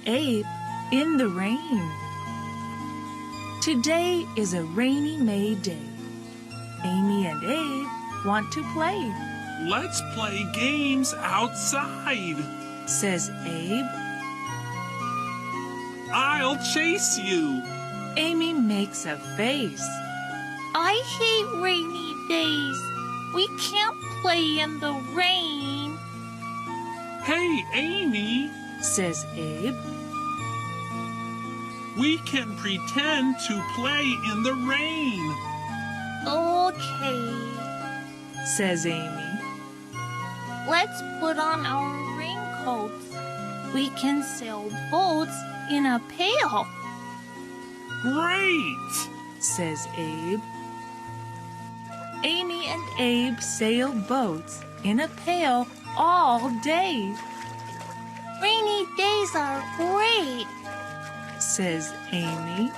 Ape in the rain. Today is a rainy May day. Amy and Abe want to play, Let's play games outside. says Abe. I'll chase you. Amy makes a face. I hate rainy days. We can't play in the rain. Hey, Amy, Says Abe. we can pretend to play in the rain. Okay, Says Amy. let's put on our raincoats. We can sail boats in a pail. Great! Says Abe. Amy and Abe sail boats in a pail all day, Rainy days are great. says Amy.